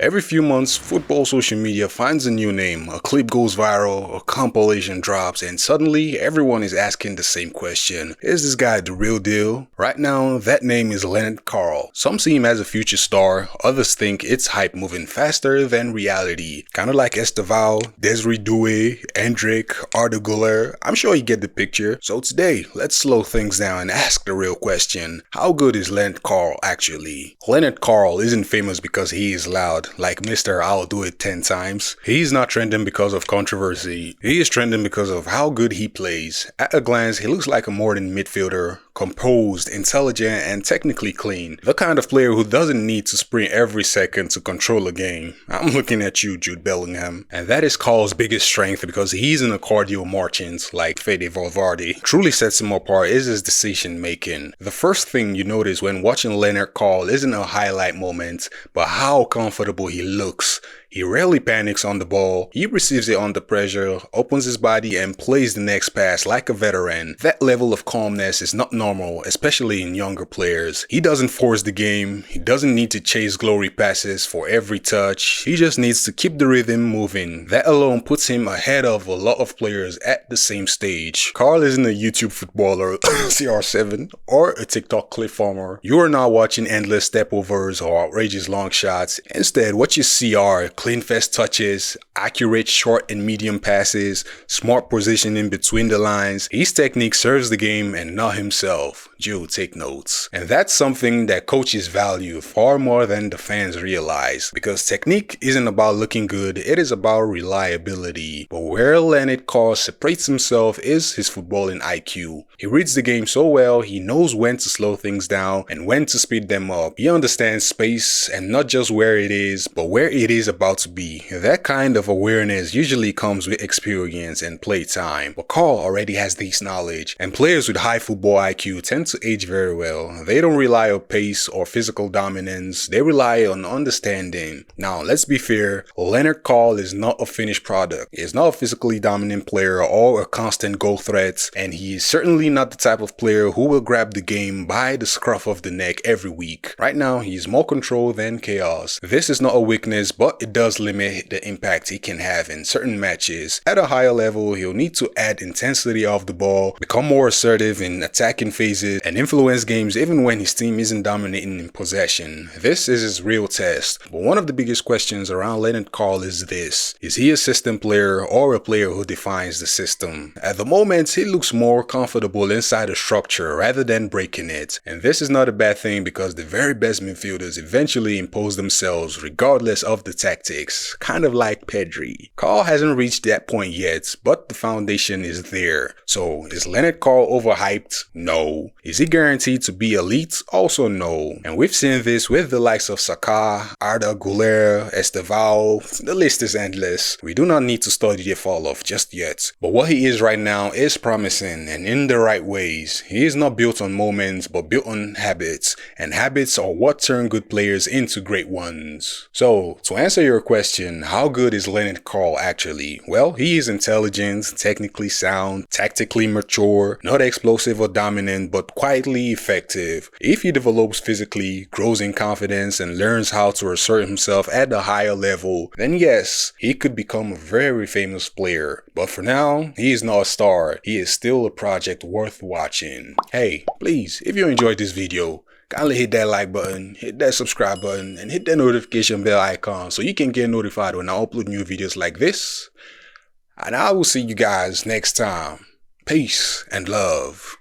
Every few months, football social media finds a new name, a clip goes viral, a compilation drops, and suddenly everyone is asking the same question. Is this guy the real deal? Right now, that name is Lennart Karl. Some see him as a future star, others think it's hype moving faster than reality. Kinda like Estevao, Desiree Doué, Hendrik, Arda Güler. I'm sure you get the picture. So today, let's slow things down and ask the real question. How good is Lennart Karl actually? Lennart Karl isn't famous because he is loud, like Mr. I'll do it 10 times. He's not trending because of controversy. He is trending because of how good he plays. At a glance, he looks like a modern midfielder, composed, intelligent, and technically clean. The kind of player who doesn't need to sprint every second to control a game. I'm looking at you, Jude Bellingham. And that is Karl's biggest strength because he's in a cardio marching like Fede Valverde. Truly sets him apart is his decision making. The first thing you notice when watching Lennart Karl isn't a highlight moment, but how comfortable he looks. He rarely panics on the ball, he receives it under pressure, opens his body and plays the next pass like a veteran. That level of calmness is not normal, especially in younger players. He doesn't force the game, he doesn't need to chase glory passes for every touch, he just needs to keep the rhythm moving. That alone puts him ahead of a lot of players at the same stage. Karl isn't a YouTube footballer, CR7, or a TikTok clip farmer. You are not watching endless step overs or outrageous long shots. Instead, what you see are clean fast touches, accurate short and medium passes, smart positioning between the lines. His technique serves the game and not himself. Joe, take notes. And that's something that coaches value far more than the fans realize. Because technique isn't about looking good, it is about reliability. But where Lennart Karl separates himself is his footballing IQ. He reads the game so well, he knows when to slow things down and when to speed them up. He understands space and not just where it is, but where it is about to be. That kind of awareness usually comes with experience and play time. But Karl already has this knowledge, and players with high football IQ tend to age very well. They don't rely on pace or physical dominance, they rely on understanding. Now, let's be fair, Lennart Karl is not a finished product. He is not a physically dominant player or a constant goal threat, and he is certainly not the type of player who will grab the game by the scruff of the neck every week. Right now, he is more control than chaos. This is not a weakness, but it does limit the impact he can have in certain matches. At a higher level, he'll need to add intensity off the ball, become more assertive in attacking phases, and influence games even when his team isn't dominating in possession. This is his real test. But one of the biggest questions around Lennart Karl is this: is he a system player or a player who defines the system? At the moment, he looks more comfortable inside a structure rather than breaking it. And this is not a bad thing because the very best midfielders eventually impose themselves regardless of the tactics, kind of like Pedri. Karl hasn't reached that point yet, but the foundation is there. So is Lennart Karl overhyped? No. Is he guaranteed to be elite? Also no. And we've seen this with the likes of Saka, Arda Güler, Estevao. The list is endless. We do not need to study the fall off just yet. But what he is right now is promising, and in the right ways. He is not built on moments, but built on habits. And habits are what turn good players into great ones. So, to answer your question, how good is Lennart Karl actually? Well, he is intelligent, technically sound, tactically mature, not explosive or dominant, but quietly effective. If he develops physically, grows in confidence, and learns how to assert himself at a higher level, then yes, he could become a very famous player. But for now, he is not a star. He is still a project worth watching. Hey, please, if you enjoyed this video, kindly hit that like button, hit that subscribe button, and hit that notification bell icon so you can get notified when I upload new videos like this. And I will see you guys next time. Peace and love.